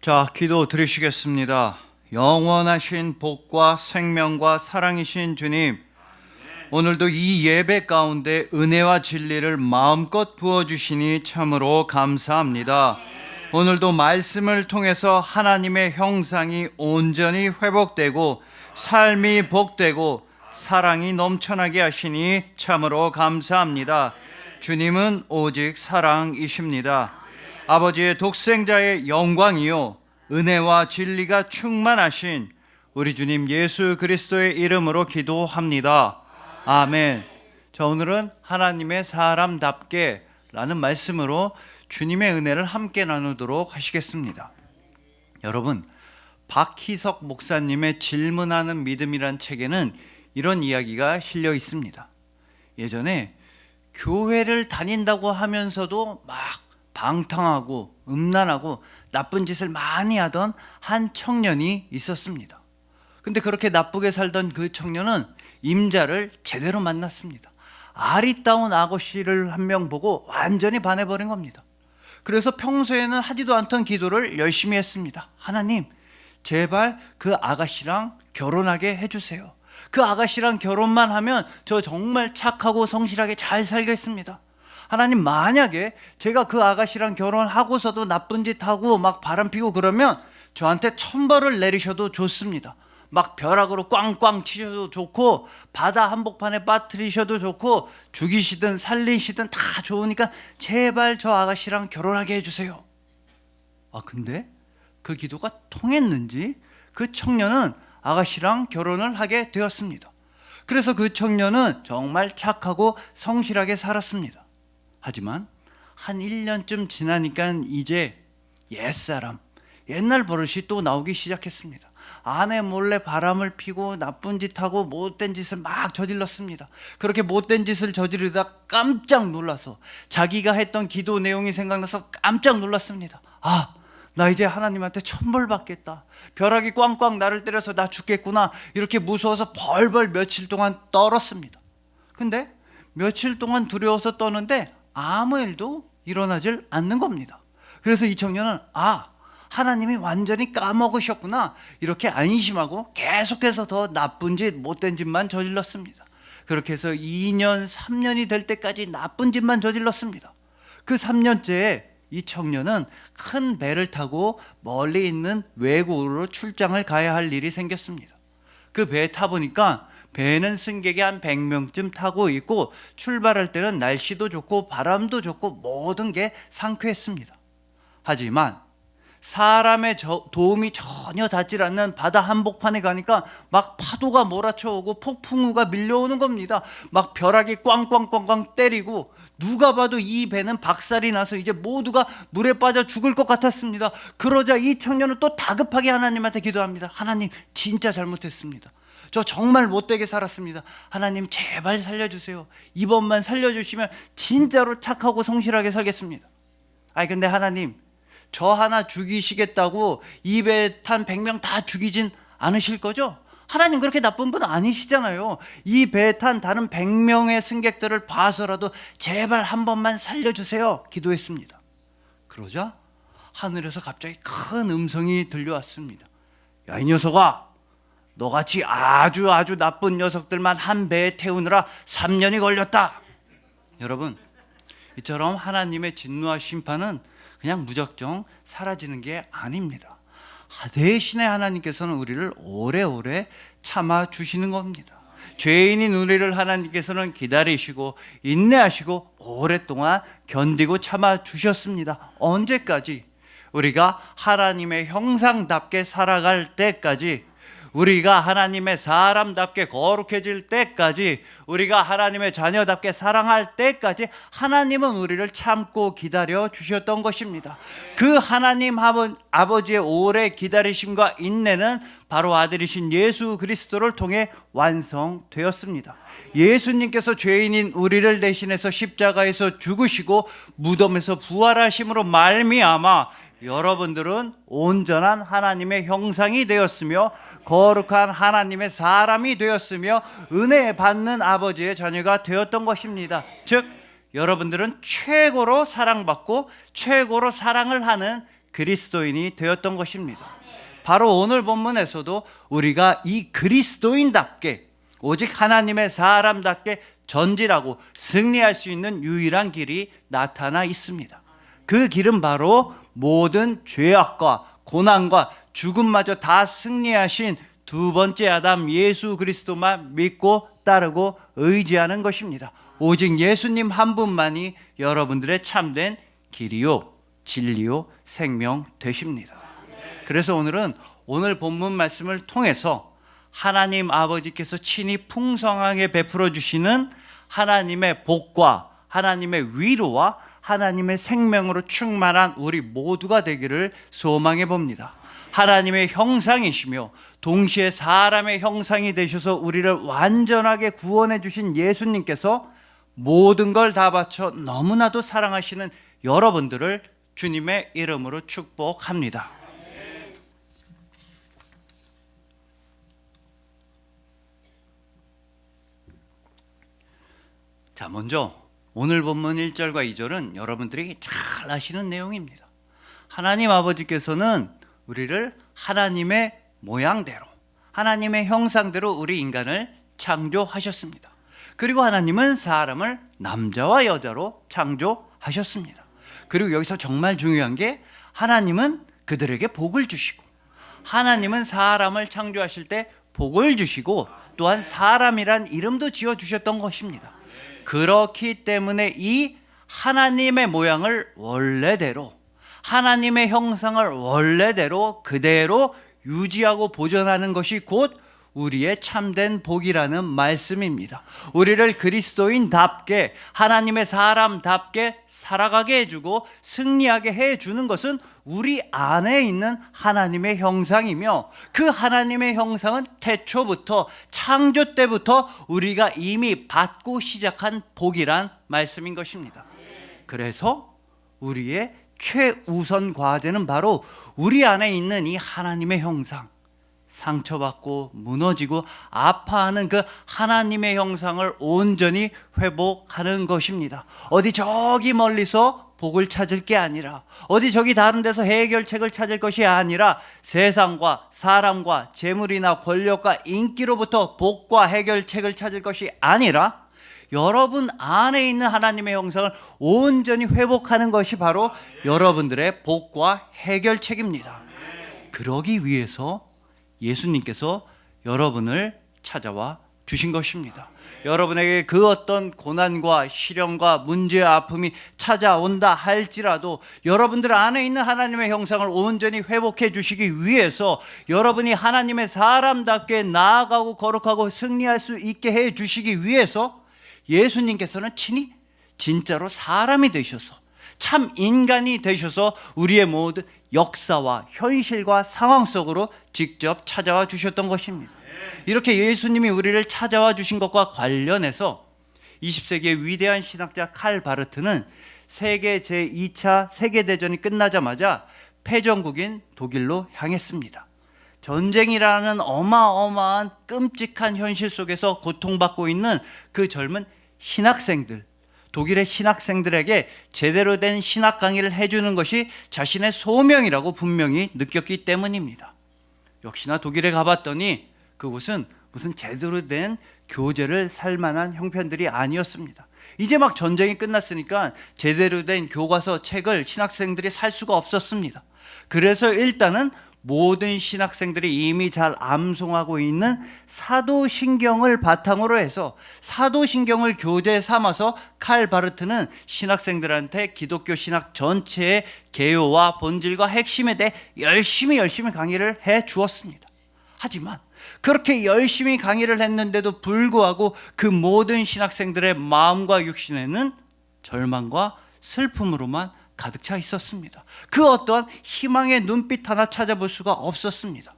자, 기도 드리시겠습니다. 영원하신 복과 생명과 사랑이신 주님, 오늘도 이 예배 가운데 은혜와 진리를 마음껏 부어주시니 참으로 감사합니다. 오늘도 말씀을 통해서 하나님의 형상이 온전히 회복되고 삶이 복되고 사랑이 넘쳐나게 하시니 참으로 감사합니다. 주님은 오직 사랑이십니다. 아버지의 독생자의 영광이요 은혜와 진리가 충만하신 우리 주님 예수 그리스도의 이름으로 기도합니다. 아멘. 자, 오늘은 하나님의 사람답게 라는 말씀으로 주님의 은혜를 함께 나누도록 하시겠습니다. 여러분, 박희석 목사님의 질문하는 믿음이란 책에는 이런 이야기가 실려 있습니다. 예전에 교회를 다닌다고 하면서도 막 방탕하고 음란하고 나쁜 짓을 많이 하던 한 청년이 있었습니다. 근데 그렇게 나쁘게 살던 그 청년은 임자를 제대로 만났습니다. 아리따운 아가씨를 한 명 보고 완전히 반해버린 겁니다. 그래서 평소에는 하지도 않던 기도를 열심히 했습니다. 하나님, 제발 그 아가씨랑 결혼하게 해주세요. 그 아가씨랑 결혼만 하면 저 정말 착하고 성실하게 잘 살겠습니다. 하나님, 만약에 제가 그 아가씨랑 결혼하고서도 나쁜 짓 하고 막 바람피고 그러면 저한테 천벌을 내리셔도 좋습니다. 막 벼락으로 꽝꽝 치셔도 좋고 바다 한복판에 빠뜨리셔도 좋고 죽이시든 살리시든 다 좋으니까 제발 저 아가씨랑 결혼하게 해주세요. 근데 그 기도가 통했는지 그 청년은 아가씨랑 결혼을 하게 되었습니다. 그래서 그 청년은 정말 착하고 성실하게 살았습니다. 하지만 한 1년쯤 지나니까 이제 옛사람, 옛날 버릇이 또 나오기 시작했습니다. 아내 몰래 바람을 피고 나쁜 짓 하고 못된 짓을 막 저질렀습니다. 그렇게 못된 짓을 저지르다 깜짝 놀라서 자기가 했던 기도 내용이 생각나서 깜짝 놀랐습니다. 나 이제 하나님한테 천벌 받겠다. 벼락이 꽝꽝 나를 때려서 나 죽겠구나. 이렇게 무서워서 벌벌 며칠 동안 떨었습니다. 근데 며칠 동안 두려워서 떠는데 아무 일도 일어나질 않는 겁니다. 그래서 이 청년은 하나님이 완전히 까먹으셨구나 이렇게 안심하고 계속해서 더 나쁜 짓 못된 짓만 저질렀습니다. 그렇게 해서 2년 3년이 될 때까지 나쁜 짓만 저질렀습니다. 그 3년째에 이 청년은 큰 배를 타고 멀리 있는 외국으로 출장을 가야 할 일이 생겼습니다. 그 배에 타보니까 배는 승객이 한 100명쯤 타고 있고 출발할 때는 날씨도 좋고 바람도 좋고 모든 게 상쾌했습니다. 하지만 사람의 도움이 전혀 닿질 않는 바다 한복판에 가니까 막 파도가 몰아쳐오고 폭풍우가 밀려오는 겁니다. 막 벼락이 꽝꽝꽝꽝 때리고 누가 봐도 이 배는 박살이 나서 이제 모두가 물에 빠져 죽을 것 같았습니다. 그러자 이 청년은 또 다급하게 하나님한테 기도합니다. 하나님, 진짜 잘못했습니다. 저 정말 못되게 살았습니다. 하나님, 제발 살려주세요. 이번만 살려주시면 진짜로 착하고 성실하게 살겠습니다. 근데 하나님, 저 하나 죽이시겠다고 이 배에 탄 100명 다 죽이진 않으실 거죠? 하나님 그렇게 나쁜 분 아니시잖아요. 이 배에 탄 다른 100명의 승객들을 봐서라도 제발 한 번만 살려주세요 기도했습니다. 그러자 하늘에서 갑자기 큰 음성이 들려왔습니다. 야, 이 녀석아, 너같이 아주 나쁜 녀석들만 한 배에 태우느라 3년이 걸렸다. 여러분, 이처럼 하나님의 진노와 심판은 그냥 무작정 사라지는 게 아닙니다. 대신에 하나님께서는 우리를 오래오래 참아주시는 겁니다. 죄인인 우리를 하나님께서는 기다리시고 인내하시고 오랫동안 견디고 참아주셨습니다. 언제까지? 우리가 하나님의 형상답게 살아갈 때까지, 우리가 하나님의 사람답게 거룩해질 때까지, 우리가 하나님의 자녀답게 사랑할 때까지 하나님은 우리를 참고 기다려 주셨던 것입니다. 그 하나님 아버지의 오래 기다리심과 인내는 바로 아들이신 예수 그리스도를 통해 완성되었습니다. 예수님께서 죄인인 우리를 대신해서 십자가에서 죽으시고 무덤에서 부활하심으로 말미암아 여러분들은 온전한 하나님의 형상이 되었으며 거룩한 하나님의 사람이 되었으며 은혜 받는 아버지의 자녀가 되었던 것입니다. 즉 여러분들은 최고로 사랑받고 최고로 사랑을 하는 그리스도인이 되었던 것입니다. 바로 오늘 본문에서도 우리가 이 그리스도인답게 오직 하나님의 사람답게 전진하고 승리할 수 있는 유일한 길이 나타나 있습니다. 그 길은 바로 모든 죄악과 고난과 죽음마저 다 승리하신 두 번째 아담 예수 그리스도만 믿고 따르고 의지하는 것입니다. 오직 예수님 한 분만이 여러분들의 참된 길이요 진리요 생명 되십니다. 그래서 오늘은 오늘 본문 말씀을 통해서 하나님 아버지께서 친히 풍성하게 베풀어 주시는 하나님의 복과 하나님의 위로와 하나님의 생명으로 충만한 우리 모두가 되기를 소망해 봅니다. 하나님의 형상이시며 동시에 사람의 형상이 되셔서 우리를 완전하게 구원해 주신 예수님께서 모든 걸 다 바쳐 너무나도 사랑하시는 여러분들을 주님의 이름으로 축복합니다. 자, 먼저 오늘 본문 1절과 2절은 여러분들이 잘 아시는 내용입니다. 하나님 아버지께서는 우리를 하나님의 모양대로, 하나님의 형상대로 우리 인간을 창조하셨습니다. 그리고 하나님은 사람을 남자와 여자로 창조하셨습니다. 그리고 여기서 정말 중요한 게 하나님은 그들에게 복을 주시고, 하나님은 사람을 창조하실 때 복을 주시고 또한 사람이란 이름도 지어주셨던 것입니다. 그렇기 때문에 이 하나님의 모양을 원래대로, 하나님의 형상을 원래대로 그대로 유지하고 보존하는 것이 곧 우리의 참된 복이라는 말씀입니다. 우리를 그리스도인답게 하나님의 사람답게 살아가게 해주고 승리하게 해주는 것은 우리 안에 있는 하나님의 형상이며, 그 하나님의 형상은 태초부터 창조 때부터 우리가 이미 받고 시작한 복이란 말씀인 것입니다. 그래서 우리의 최우선 과제는 바로 우리 안에 있는 이 하나님의 형상, 상처받고 무너지고 아파하는 그 하나님의 형상을 온전히 회복하는 것입니다. 어디 저기 멀리서 복을 찾을 게 아니라, 어디 저기 다른 데서 해결책을 찾을 것이 아니라, 세상과 사람과 재물이나 권력과 인기로부터 복과 해결책을 찾을 것이 아니라 여러분 안에 있는 하나님의 형상을 온전히 회복하는 것이 바로 여러분들의 복과 해결책입니다. 그러기 위해서 예수님께서 여러분을 찾아와 주신 것입니다. 여러분에게 그 어떤 고난과 시련과 문제와 아픔이 찾아온다 할지라도 여러분들 안에 있는 하나님의 형상을 온전히 회복해 주시기 위해서, 여러분이 하나님의 사람답게 나아가고 거룩하고 승리할 수 있게 해 주시기 위해서 예수님께서는 친히 진짜로 사람이 되셔서 참 인간이 되셔서 우리의 모든 역사와 현실과 상황 속으로 직접 찾아와 주셨던 것입니다. 이렇게 예수님이 우리를 찾아와 주신 것과 관련해서 20세기의 위대한 신학자 칼 바르트는 세계 제2차 세계대전이 끝나자마자 패전국인 독일로 향했습니다. 전쟁이라는 어마어마한 끔찍한 현실 속에서 고통받고 있는 그 젊은 신학생들, 독일의 신학생들에게 제대로 된 신학 강의를 해주는 것이 자신의 소명이라고 분명히 느꼈기 때문입니다. 역시나 독일에 가봤더니 그곳은 무슨 제대로 된 교재를 살 만한 형편들이 아니었습니다. 이제 막 전쟁이 끝났으니까 제대로 된 교과서 책을 신학생들이 살 수가 없었습니다. 그래서 일단은 모든 신학생들이 이미 잘 암송하고 있는 사도신경을 바탕으로 해서 사도신경을 교재 삼아서 칼 바르트는 신학생들한테 기독교 신학 전체의 개요와 본질과 핵심에 대해 열심히 강의를 해 주었습니다. 하지만 그렇게 열심히 강의를 했는데도 불구하고 그 모든 신학생들의 마음과 육신에는 절망과 슬픔으로만 가득 차 있었습니다. 그 어떠한 희망의 눈빛 하나 찾아볼 수가 없었습니다.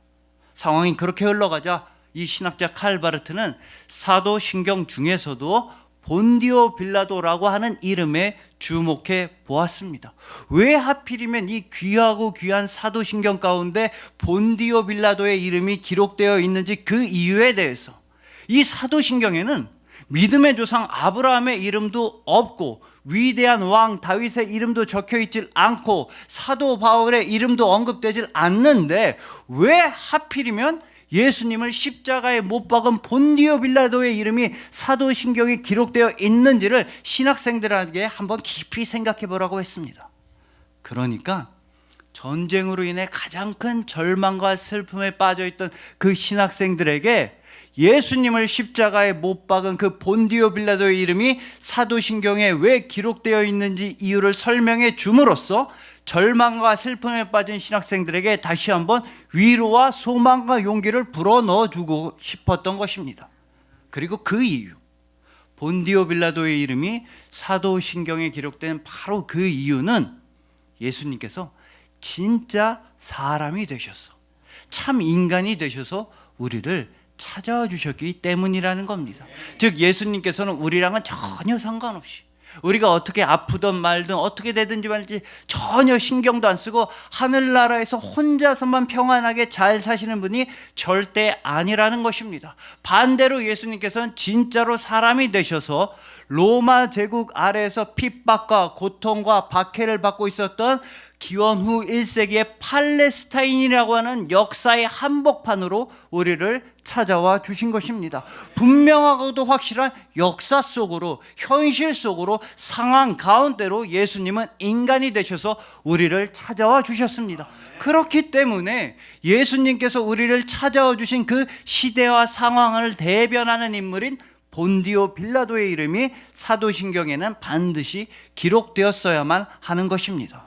상황이 그렇게 흘러가자 이 신학자 칼 바르트는 사도신경 중에서도 본디오 빌라도라고 하는 이름에 주목해 보았습니다. 왜 하필이면 이 귀하고 귀한 사도신경 가운데 본디오 빌라도의 이름이 기록되어 있는지 그 이유에 대해서, 이 사도신경에는 믿음의 조상 아브라함의 이름도 없고 위대한 왕 다윗의 이름도 적혀 있질 않고 사도 바울의 이름도 언급되질 않는데 왜 하필이면 예수님을 십자가에 못 박은 본디오 빌라도의 이름이 사도신경에 기록되어 있는지를 신학생들에게 한번 깊이 생각해 보라고 했습니다. 그러니까 전쟁으로 인해 가장 큰 절망과 슬픔에 빠져있던 그 신학생들에게 예수님을 십자가에 못 박은 그 본디오 빌라도의 이름이 사도신경에 왜 기록되어 있는지 이유를 설명해 줌으로써 절망과 슬픔에 빠진 신학생들에게 다시 한번 위로와 소망과 용기를 불어넣어주고 싶었던 것입니다. 그리고 그 이유, 본디오 빌라도의 이름이 사도신경에 기록된 바로 그 이유는 예수님께서 진짜 사람이 되셔서 참 인간이 되셔서 우리를 찾아와 주셨기 때문이라는 겁니다. 즉 예수님께서는 우리랑은 전혀 상관없이 우리가 어떻게 아프든 말든 어떻게 되든지 말든지 전혀 신경도 안 쓰고 하늘나라에서 혼자서만 평안하게 잘 사시는 분이 절대 아니라는 것입니다. 반대로 예수님께서는 진짜로 사람이 되셔서 로마 제국 아래에서 핍박과 고통과 박해를 받고 있었던 기원 후 1세기의 팔레스타인이라고 하는 역사의 한복판으로 우리를 찾아와 주신 것입니다. 분명하고도 확실한 역사 속으로, 현실 속으로, 상황 가운데로 예수님은 인간이 되셔서 우리를 찾아와 주셨습니다. 그렇기 때문에 예수님께서 우리를 찾아와 주신 그 시대와 상황을 대변하는 인물인 본디오 빌라도의 이름이 사도신경에는 반드시 기록되었어야만 하는 것입니다.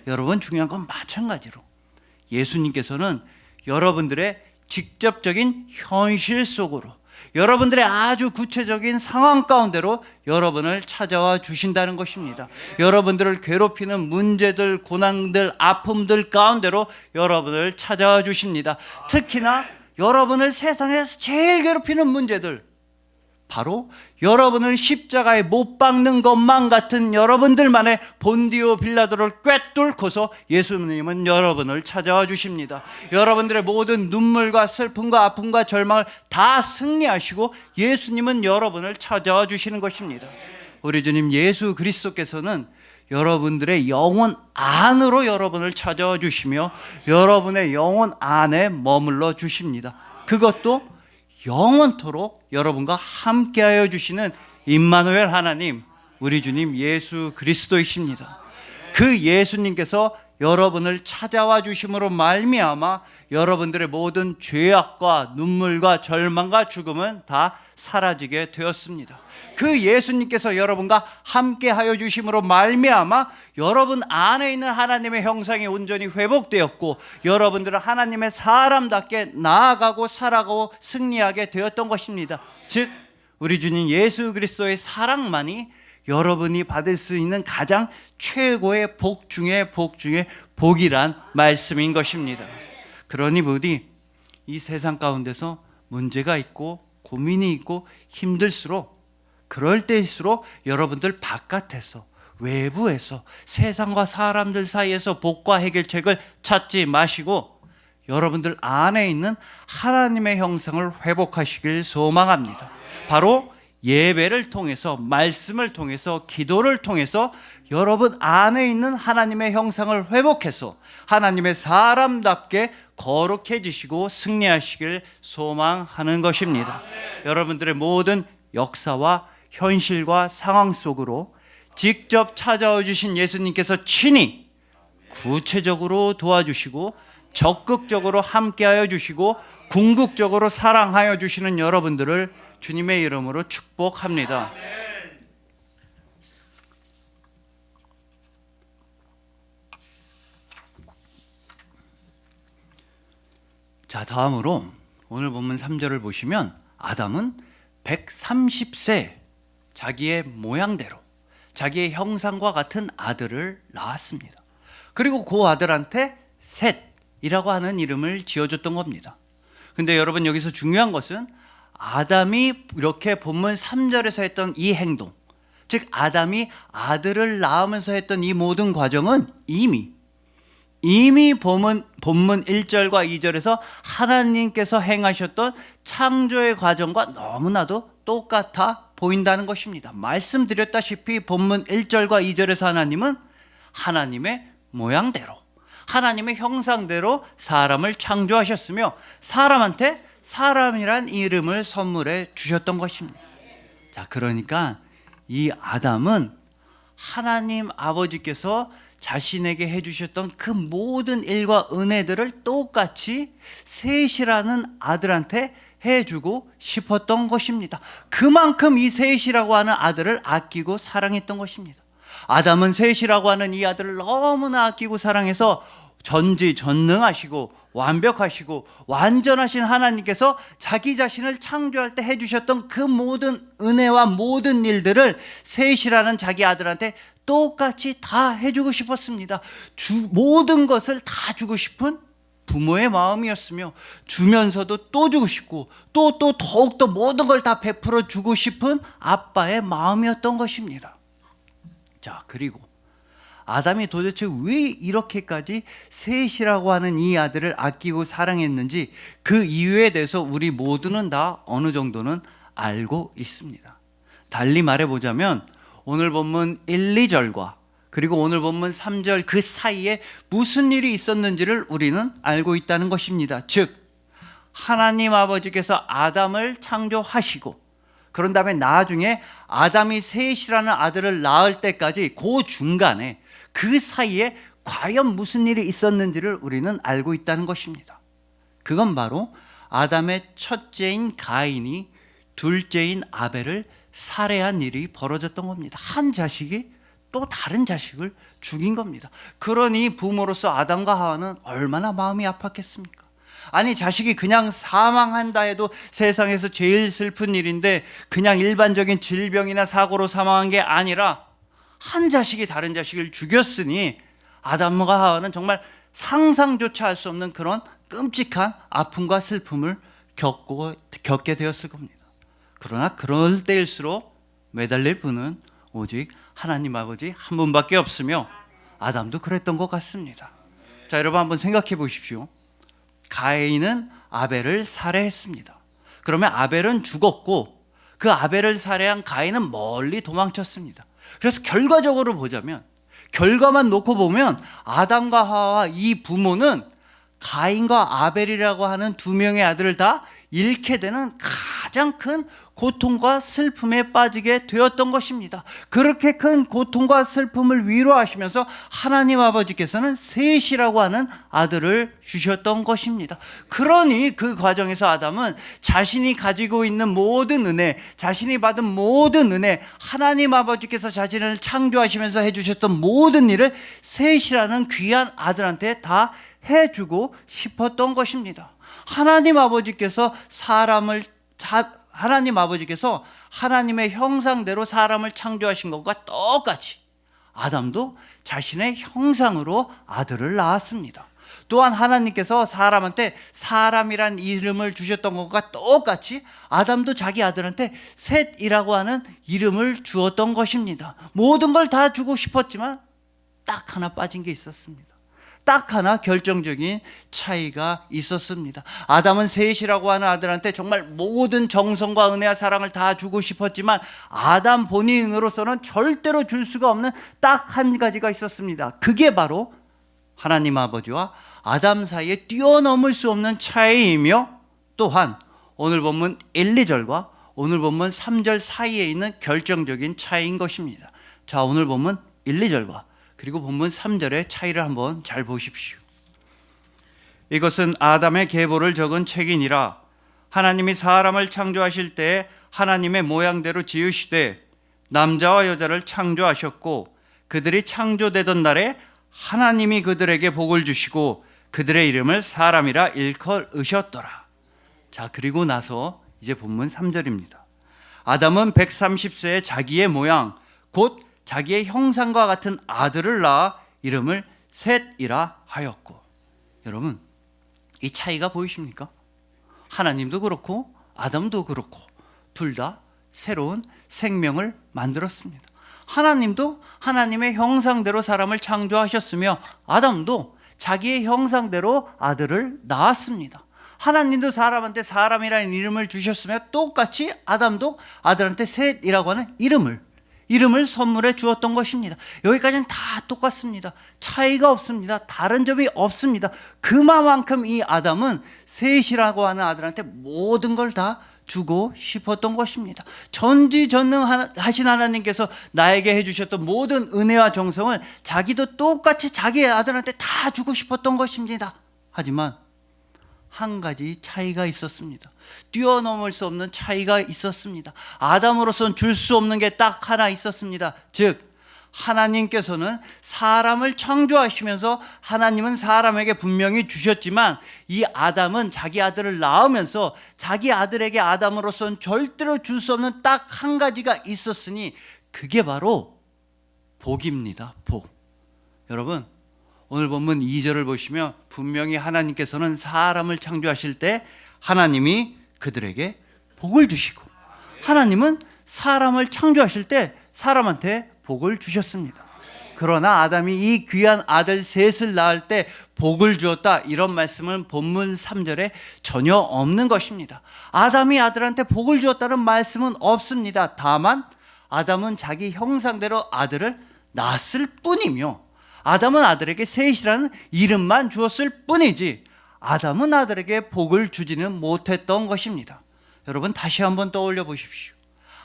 여러분, 중요한 건 마찬가지로 예수님께서는 여러분들의 직접적인 현실 속으로, 여러분들의 아주 구체적인 상황 가운데로 여러분을 찾아와 주신다는 것입니다. 여러분들을 괴롭히는 문제들, 고난들, 아픔들 가운데로 여러분을 찾아와 주십니다. 특히나 여러분을 세상에서 제일 괴롭히는 문제들, 바로 여러분을 십자가에 못 박는 것만 같은 여러분들만의 본디오 빌라도를 꿰뚫고서 예수님은 여러분을 찾아와 주십니다. 여러분들의 모든 눈물과 슬픔과 아픔과 절망을 다 승리하시고 예수님은 여러분을 찾아와 주시는 것입니다. 우리 주님 예수 그리스도께서는 여러분들의 영혼 안으로 여러분을 찾아와 주시며 여러분의 영혼 안에 머물러 주십니다. 그것도 영원토록 여러분과 함께하여 주시는 임마누엘 하나님, 우리 주님 예수 그리스도이십니다. 그 예수님께서 여러분을 찾아와 주심으로 말미암아 여러분들의 모든 죄악과 눈물과 절망과 죽음은 다 사라지게 되었습니다. 그 예수님께서 여러분과 함께하여 주심으로 말미암아 여러분 안에 있는 하나님의 형상이 온전히 회복되었고 여러분들은 하나님의 사람답게 나아가고 살아가고 승리하게 되었던 것입니다. 즉 우리 주님 예수 그리스도의 사랑만이 여러분이 받을 수 있는 가장 최고의 복 중에 복이란 말씀인 것입니다. 그러니 부디 이 세상 가운데서 문제가 있고 고민이 있고 힘들수록, 그럴 때일수록 여러분들 바깥에서, 외부에서, 세상과 사람들 사이에서 복과 해결책을 찾지 마시고 여러분들 안에 있는 하나님의 형상을 회복하시길 소망합니다. 바로 예배를 통해서, 말씀을 통해서, 기도를 통해서 여러분 안에 있는 하나님의 형상을 회복해서 하나님의 사람답게 거룩해지시고 승리하시길 소망하는 것입니다. 여러분들의 모든 역사와 현실과 상황 속으로 직접 찾아와 주신 예수님께서 친히 구체적으로 도와주시고 적극적으로 함께하여 주시고 궁극적으로 사랑하여 주시는 여러분들을 주님의 이름으로 축복합니다. 자, 다음으로 오늘 본문 3절을 보시면 아담은 130세 자기의 모양대로 자기의 형상과 같은 아들을 낳았습니다. 그리고 그 아들한테 셋이라고 하는 이름을 지어줬던 겁니다. 근데 여러분, 여기서 중요한 것은 아담이 이렇게 본문 3절에서 했던 이 행동, 즉 아담이 아들을 낳으면서 했던 이 모든 과정은 이미 본문 1절과 2절에서 하나님께서 행하셨던 창조의 과정과 너무나도 똑같아 보인다는 것입니다. 말씀드렸다시피 본문 1절과 2절에서 하나님은 하나님의 모양대로, 하나님의 형상대로 사람을 창조하셨으며 사람한테 사람이란 이름을 선물해 주셨던 것입니다. 자, 그러니까 이 아담은 하나님 아버지께서 자신에게 해주셨던 그 모든 일과 은혜들을 똑같이 셋이라는 아들한테 해주고 싶었던 것입니다. 그만큼 이 셋이라고 하는 아들을 아끼고 사랑했던 것입니다. 아담은 셋이라고 하는 이 아들을 너무나 아끼고 사랑해서 전지전능하시고 완벽하시고 완전하신 하나님께서 자기 자신을 창조할 때 해주셨던 그 모든 은혜와 모든 일들을 셋이라는 자기 아들한테 똑같이 다 해주고 싶었습니다. 모든 것을 다 주고 싶은 부모의 마음이었으며 주면서도 또 주고 싶고 또 더욱더 모든 걸 다 베풀어 주고 싶은 아빠의 마음이었던 것입니다. 자, 그리고 아담이 도대체 왜 이렇게까지 셋이라고 하는 이 아들을 아끼고 사랑했는지 그 이유에 대해서 우리 모두는 다 어느 정도는 알고 있습니다. 달리 말해보자면 오늘 본문 1, 2절과 그리고 오늘 본문 3절 그 사이에 무슨 일이 있었는지를 우리는 알고 있다는 것입니다. 즉 하나님 아버지께서 아담을 창조하시고 그런 다음에 나중에 아담이 셋이라는 아들을 낳을 때까지 그 중간에 그 사이에 과연 무슨 일이 있었는지를 우리는 알고 있다는 것입니다. 그건 바로 아담의 첫째인 가인이 둘째인 아벨을 살해한 일이 벌어졌던 겁니다. 한 자식이 또 다른 자식을 죽인 겁니다. 그러니 부모로서 아담과 하와는 얼마나 마음이 아팠겠습니까? 아니, 자식이 그냥 사망한다 해도 세상에서 제일 슬픈 일인데 그냥 일반적인 질병이나 사고로 사망한 게 아니라 한 자식이 다른 자식을 죽였으니 아담과 하와는 정말 상상조차 할 수 없는 그런 끔찍한 아픔과 슬픔을 겪게 되었을 겁니다. 그러나 그럴 때일수록 매달릴 분은 오직 하나님 아버지 한 분밖에 없으며 아담도 그랬던 것 같습니다. 자, 여러분 한번 생각해 보십시오. 가인은 아벨을 살해했습니다. 그러면 아벨은 죽었고 그 아벨을 살해한 가인은 멀리 도망쳤습니다. 그래서 결과적으로 보자면, 결과만 놓고 보면 아담과 하와 이 부모는 가인과 아벨이라고 하는 두 명의 아들을 다 잃게 되는 가장 큰 고통과 슬픔에 빠지게 되었던 것입니다. 그렇게 큰 고통과 슬픔을 위로하시면서 하나님 아버지께서는 셋이라고 하는 아들을 주셨던 것입니다. 그러니 그 과정에서 아담은 자신이 가지고 있는 모든 은혜, 자신이 받은 모든 은혜, 하나님 아버지께서 자신을 창조하시면서 해주셨던 모든 일을 셋이라는 귀한 아들한테 다 해주고 싶었던 것입니다. 하나님 아버지께서 하나님의 형상대로 사람을 창조하신 것과 똑같이 아담도 자신의 형상으로 아들을 낳았습니다. 또한 하나님께서 사람한테 사람이란 이름을 주셨던 것과 똑같이 아담도 자기 아들한테 셋이라고 하는 이름을 주었던 것입니다. 모든 걸 다 주고 싶었지만 딱 하나 빠진 게 있었습니다. 딱 하나 결정적인 차이가 있었습니다. 아담은 셋이라고 하는 아들한테 정말 모든 정성과 은혜와 사랑을 다 주고 싶었지만 아담 본인으로서는 절대로 줄 수가 없는 딱 한 가지가 있었습니다. 그게 바로 하나님 아버지와 아담 사이에 뛰어넘을 수 없는 차이이며 또한 오늘 본문 1, 2절과 오늘 본문 3절 사이에 있는 결정적인 차이인 것입니다. 자, 오늘 본문 1, 2절과 그리고 본문 3절의 차이를 한번 잘 보십시오. 이것은 아담의 계보를 적은 책이니라. 하나님이 사람을 창조하실 때 하나님의 모양대로 지으시되 남자와 여자를 창조하셨고 그들이 창조되던 날에 하나님이 그들에게 복을 주시고 그들의 이름을 사람이라 일컬으셨더라. 자, 그리고 나서 이제 본문 3절입니다. 아담은 130세에 자기의 모양 곧 자기의 형상과 같은 아들을 낳아 이름을 셋이라 하였고. 여러분, 이 차이가 보이십니까? 하나님도 그렇고 아담도 그렇고 둘 다 새로운 생명을 만들었습니다. 하나님도 하나님의 형상대로 사람을 창조하셨으며 아담도 자기의 형상대로 아들을 낳았습니다. 하나님도 사람한테 사람이라는 이름을 주셨으며 똑같이 아담도 아들한테 셋이라고 하는 이름을 선물해 주었던 것입니다. 여기까지는 다 똑같습니다. 차이가 없습니다. 다른 점이 없습니다. 그만큼 이 아담은 셋이라고 하는 아들한테 모든 걸 다 주고 싶었던 것입니다. 전지전능하신 하나님께서 나에게 해주셨던 모든 은혜와 정성을 자기도 똑같이 자기의 아들한테 다 주고 싶었던 것입니다. 하지만 한 가지 차이가 있었습니다. 뛰어넘을 수 없는 차이가 있었습니다. 아담으로서는 줄 수 없는 게 딱 하나 있었습니다. 즉 하나님께서는 사람을 창조하시면서 하나님은 사람에게 분명히 주셨지만 이 아담은 자기 아들을 낳으면서 자기 아들에게 아담으로서는 절대로 줄 수 없는 딱 한 가지가 있었으니 그게 바로 복입니다. 복. 여러분, 오늘 본문 2절을 보시면 분명히 하나님께서는 사람을 창조하실 때 하나님이 그들에게 복을 주시고 하나님은 사람을 창조하실 때 사람한테 복을 주셨습니다. 그러나 아담이 이 귀한 아들 셋을 낳을 때 복을 주었다, 이런 말씀은 본문 3절에 전혀 없는 것입니다. 아담이 아들한테 복을 주었다는 말씀은 없습니다. 다만 아담은 자기 형상대로 아들을 낳았을 뿐이며 아담은 아들에게 셋이라는 이름만 주었을 뿐이지 아담은 아들에게 복을 주지는 못했던 것입니다. 여러분, 다시 한번 떠올려 보십시오.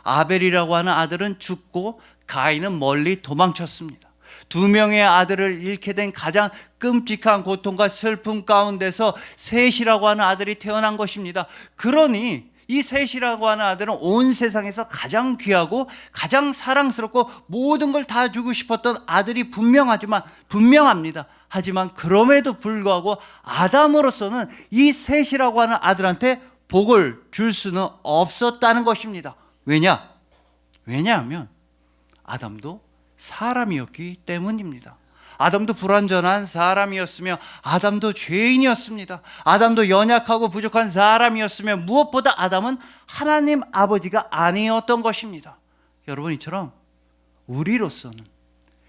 아벨이라고 하는 아들은 죽고 가인은 멀리 도망쳤습니다. 두 명의 아들을 잃게 된 가장 끔찍한 고통과 슬픔 가운데서 셋이라고 하는 아들이 태어난 것입니다. 그러니 이 셋이라고 하는 아들은 온 세상에서 가장 귀하고 가장 사랑스럽고 모든 걸 다 주고 싶었던 아들이 분명합니다. 하지만 그럼에도 불구하고 아담으로서는 이 셋이라고 하는 아들한테 복을 줄 수는 없었다는 것입니다. 왜냐하면 아담도 사람이었기 때문입니다. 아담도 불완전한 사람이었으며 아담도 죄인이었습니다. 아담도 연약하고 부족한 사람이었으며 무엇보다 아담은 하나님 아버지가 아니었던 것입니다. 여러분, 이처럼 우리로서는,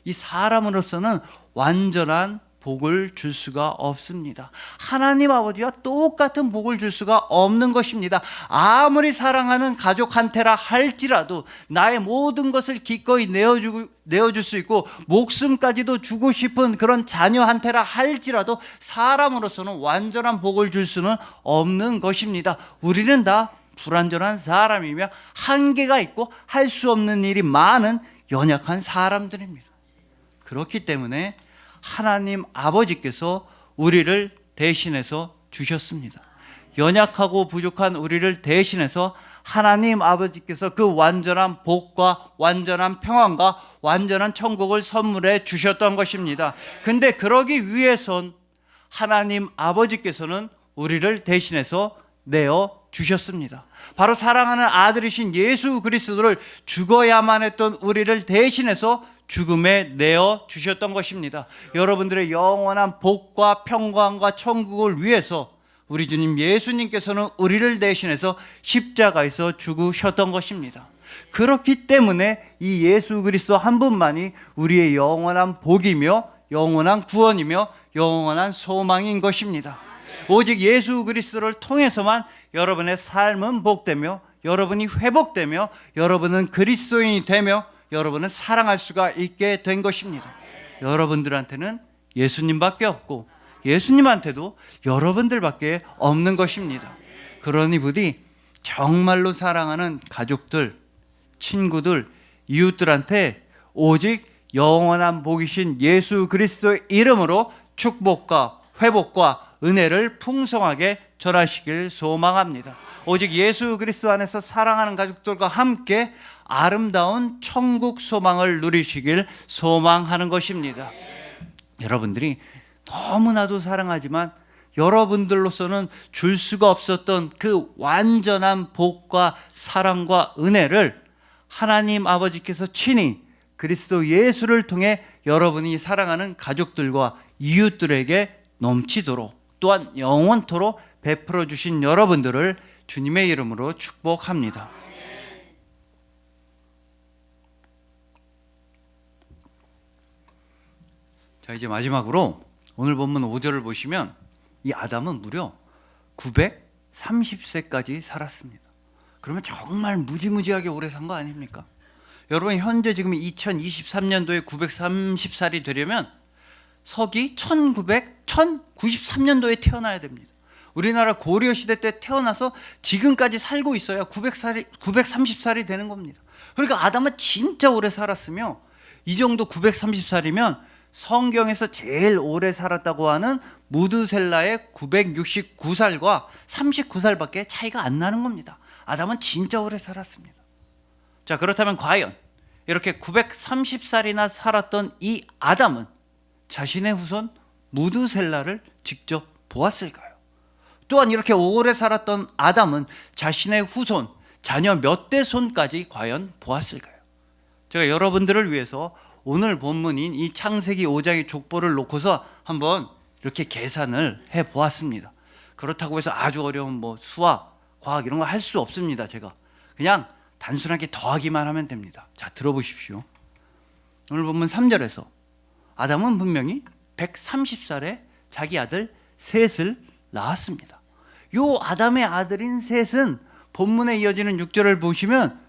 이 사람으로서는 완전한 복을 줄 수가 없습니다. 하나님 아버지와 똑같은 복을 줄 수가 없는 것입니다. 아무리 사랑하는 가족한테라 할지라도 나의 모든 것을 기꺼이 내어줄 수 있고 목숨까지도 주고 싶은 그런 자녀한테라 할지라도 사람으로서는 완전한 복을 줄 수는 없는 것입니다. 우리는 다 불완전한 사람이며 한계가 있고 할 수 없는 일이 많은 연약한 사람들입니다. 그렇기 때문에 하나님 아버지께서 우리를 대신해서 주셨습니다. 연약하고 부족한 우리를 대신해서 하나님 아버지께서 그 완전한 복과 완전한 평안과 완전한 천국을 선물해 주셨던 것입니다. 근데 그러기 위해선 하나님 아버지께서는 우리를 대신해서 내어 주셨습니다. 바로 사랑하는 아들이신 예수 그리스도를 죽어야만 했던 우리를 대신해서 죽음에 내어 주셨던 것입니다. 여러분들의 영원한 복과 평강과 천국을 위해서 우리 주님 예수님께서는 우리를 대신해서 십자가에서 죽으셨던 것입니다. 그렇기 때문에 이 예수 그리스도 한 분만이 우리의 영원한 복이며 영원한 구원이며 영원한 소망인 것입니다. 오직 예수 그리스도를 통해서만 여러분의 삶은 복되며 여러분이 회복되며 여러분은 그리스도인이 되며 여러분은 사랑할 수가 있게 된 것입니다. 여러분들한테는 예수님밖에 없고 예수님한테도 여러분들밖에 없는 것입니다. 그러니 부디 정말로 사랑하는 가족들, 친구들, 이웃들한테 오직 영원한 복이신 예수 그리스도의 이름으로 축복과 회복과 은혜를 풍성하게 전하시길 소망합니다. 오직 예수 그리스도 안에서 사랑하는 가족들과 함께 아름다운 천국 소망을 누리시길 소망하는 것입니다. 여러분들이 너무나도 사랑하지만 여러분들로서는 줄 수가 없었던 그 완전한 복과 사랑과 은혜를 하나님 아버지께서 친히 그리스도 예수를 통해 여러분이 사랑하는 가족들과 이웃들에게 넘치도록 또한 영원토록 베풀어 주신 여러분들을 주님의 이름으로 축복합니다. 자, 이제 마지막으로 오늘 본문 5절을 보시면 이 아담은 무려 930세까지 살았습니다. 그러면 정말 무지무지하게 오래 산 거 아닙니까? 여러분, 현재 지금 2023년도에 930살이 되려면 서기 1093년도에 태어나야 됩니다. 우리나라 고려시대 때 태어나서 지금까지 살고 있어야 930살이 되는 겁니다. 그러니까 아담은 진짜 오래 살았으며, 이 정도 930살이면 성경에서 제일 오래 살았다고 하는 무드셀라의 969살과 39살밖에 차이가 안 나는 겁니다. 아담은 진짜 오래 살았습니다. 자, 그렇다면 과연 이렇게 930살이나 살았던 이 아담은 자신의 후손 무드셀라를 직접 보았을까요? 또한 이렇게 오래 살았던 아담은 자신의 후손, 자녀 몇 대 손까지 과연 보았을까요? 제가 여러분들을 위해서 오늘 본문인 이 창세기 5장의 족보를 놓고서 한번 이렇게 계산을 해 보았습니다. 그렇다고 해서 아주 어려운 수학, 과학 이런 거 할 수 없습니다. 제가 그냥 단순하게 더하기만 하면 됩니다. 자, 들어보십시오. 오늘 본문 3절에서 아담은 분명히 130살에 자기 아들 셋을 낳았습니다. 요 아담의 아들인 셋은 본문에 이어지는 6절을 보시면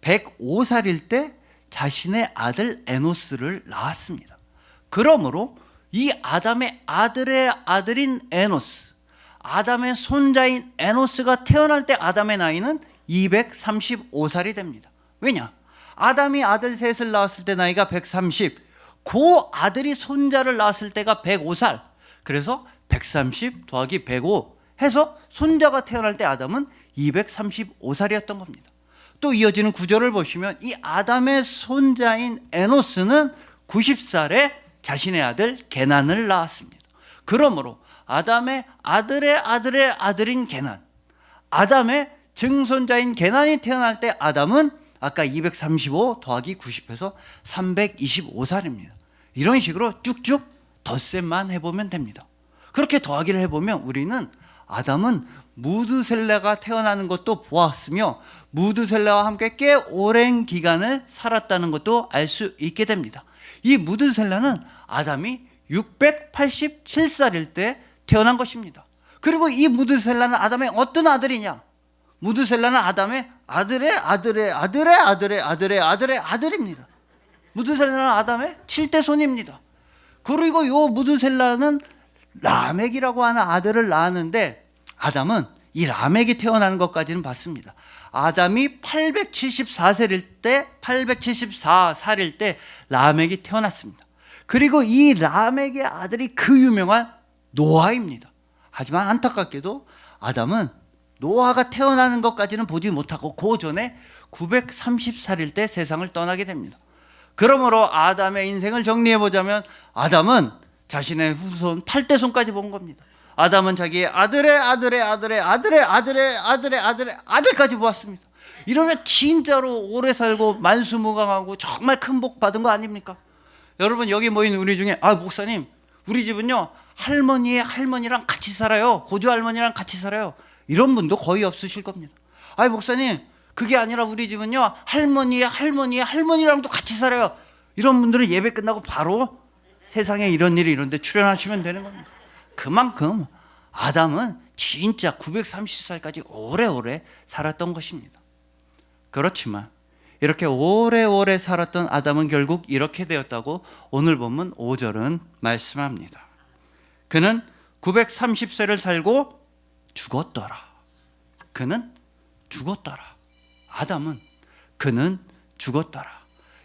105살일 때 자신의 아들 에노스를 낳았습니다. 그러므로 이 아담의 아들의 아들인 에노스, 아담의 손자인 에노스가 태어날 때 아담의 나이는 235살이 됩니다. 왜냐? 아담이 아들 셋을 낳았을 때 나이가 130, 그 아들이 손자를 낳았을 때가 105살. 그래서 130 더하기 105 해서 손자가 태어날 때 아담은 235살이었던 겁니다. 또 이어지는 구절을 보시면 이 아담의 손자인 에노스는 90살에 자신의 아들 게난을 낳았습니다. 그러므로 아담의 아들의 아들의 아들인 게난, 아담의 증손자인 게난이 태어날 때 아담은 아까 235 더하기 90해서 325살입니다. 이런 식으로 쭉쭉 덧셈만 해보면 됩니다. 그렇게 더하기를 해보면 우리는 아담은 무드셀라가 태어나는 것도 보았으며 무드셀라와 함께 꽤 오랜 기간을 살았다는 것도 알 수 있게 됩니다. 이 무드셀라는 아담이 687살일 때 태어난 것입니다. 그리고 이 무드셀라는 아담의 어떤 아들이냐? 무드셀라는 아담의 아들의 아들의 아들의 아들의 아들의 아들의 아들입니다. 무드셀라는 아담의 7대 손입니다. 그리고 요 무드셀라는 라멕이라고 하는 아들을 낳았는데 아담은 이 라멕이 태어나는 것까지는 봤습니다. 아담이 874살일 때 라멕이 태어났습니다. 그리고 이 라멕의 아들이 그 유명한 노아입니다. 하지만 안타깝게도 아담은 노아가 태어나는 것까지는 보지 못하고 그 전에 930살일 때 세상을 떠나게 됩니다. 그러므로 아담의 인생을 정리해보자면 아담은 자신의 후손 8대 손까지 본 겁니다. 아담은 자기의 아들의 아들의 아들의 아들의 아들의 아들의 아들의 아들까지 보았습니다. 이러면 진짜로 오래 살고 만수무강하고 정말 큰 복 받은 거 아닙니까? 여러분, 여기 모인 우리 중에 목사님, 우리 집은요 할머니의 할머니랑 같이 살아요. 고조 할머니랑 같이 살아요. 이런 분도 거의 없으실 겁니다. 목사님, 그게 아니라 우리 집은요 할머니의 할머니의 할머니랑도 같이 살아요. 이런 분들은 예배 끝나고 바로 세상에 이런 일이 이런데 출연하시면 되는 겁니다. 그만큼 아담은 진짜 930살까지 오래오래 살았던 것입니다. 그렇지만 이렇게 오래오래 살았던 아담은 결국 이렇게 되었다고 오늘 본문 5절은 말씀합니다. 그는 930세를 살고 죽었더라. 그는 죽었더라. 아담은 그는 죽었더라.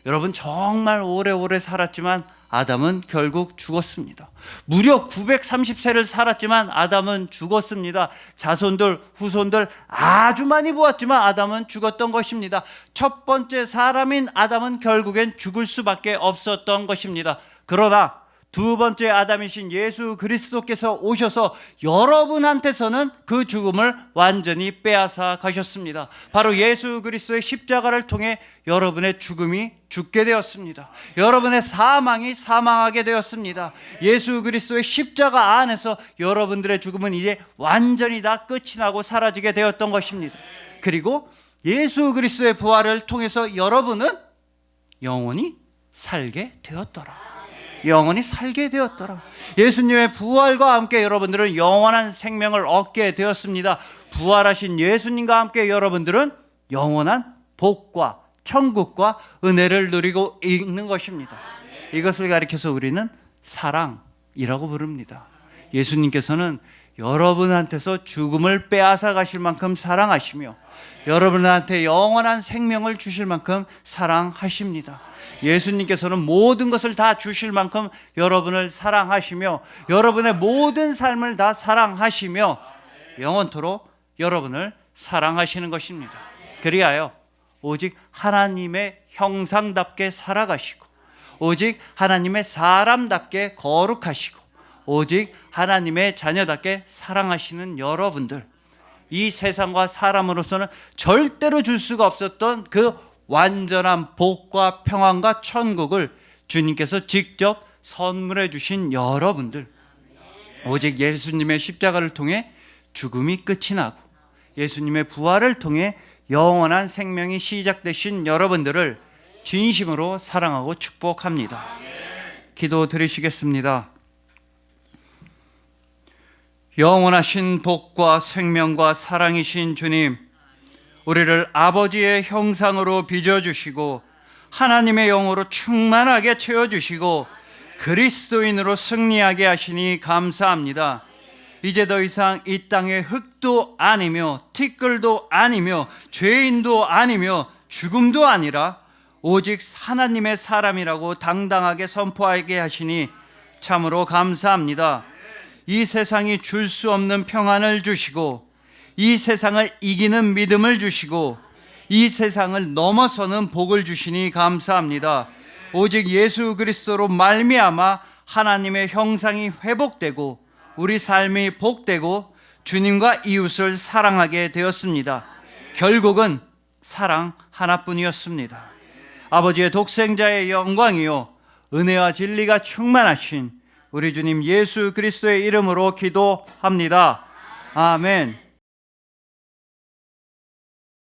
여러분, 정말 오래오래 살았지만 아담은 결국 죽었습니다. 무려 930세를 살았지만 아담은 죽었습니다. 자손들, 후손들 아주 많이 보았지만 아담은 죽었던 것입니다. 첫 번째 사람인 아담은 결국엔 죽을 수밖에 없었던 것입니다. 그러나 두 번째 아담이신 예수 그리스도께서 오셔서 여러분한테서는 그 죽음을 완전히 빼앗아 가셨습니다. 바로 예수 그리스도의 십자가를 통해 여러분의 죽음이 죽게 되었습니다. 여러분의 사망이 사망하게 되었습니다. 예수 그리스도의 십자가 안에서 여러분들의 죽음은 이제 완전히 다 끝이 나고 사라지게 되었던 것입니다. 그리고 예수 그리스도의 부활을 통해서 여러분은 영원히 살게 되었더라. 영원히 살게 되었더라. 예수님의 부활과 함께 여러분들은 영원한 생명을 얻게 되었습니다. 부활하신 예수님과 함께 여러분들은 영원한 복과 천국과 은혜를 누리고 있는 것입니다. 이것을 가리켜서 우리는 사랑이라고 부릅니다. 예수님께서는 여러분한테서 죽음을 빼앗아 가실 만큼 사랑하시며 여러분한테 영원한 생명을 주실 만큼 사랑하십니다. 예수님께서는 모든 것을 다 주실 만큼 여러분을 사랑하시며 여러분의 모든 삶을 다 사랑하시며 영원토록 여러분을 사랑하시는 것입니다. 그리하여 오직 하나님의 형상답게 살아가시고 오직 하나님의 사람답게 거룩하시고 오직 하나님의 자녀답게 사랑하시는 여러분들, 이 세상과 사람으로서는 절대로 줄 수가 없었던 그 완전한 복과 평안과 천국을 주님께서 직접 선물해 주신 여러분들, 오직 예수님의 십자가를 통해 죽음이 끝이 나고 예수님의 부활을 통해 영원한 생명이 시작되신 여러분들을 진심으로 사랑하고 축복합니다. 기도 드리시겠습니다. 영원하신 복과 생명과 사랑이신 주님, 우리를 아버지의 형상으로 빚어주시고 하나님의 영으로 충만하게 채워주시고 그리스도인으로 승리하게 하시니 감사합니다. 이제 더 이상 이 땅의 흙도 아니며 티끌도 아니며 죄인도 아니며 죽음도 아니라 오직 하나님의 사람이라고 당당하게 선포하게 하시니 참으로 감사합니다. 이 세상이 줄 수 없는 평안을 주시고 이 세상을 이기는 믿음을 주시고 이 세상을 넘어서는 복을 주시니 감사합니다. 오직 예수 그리스도로 말미암아 하나님의 형상이 회복되고 우리 삶이 복되고 주님과 이웃을 사랑하게 되었습니다. 결국은 사랑 하나뿐이었습니다. 아버지의 독생자의 영광이요 은혜와 진리가 충만하신 우리 주님 예수 그리스도의 이름으로 기도합니다. 아멘.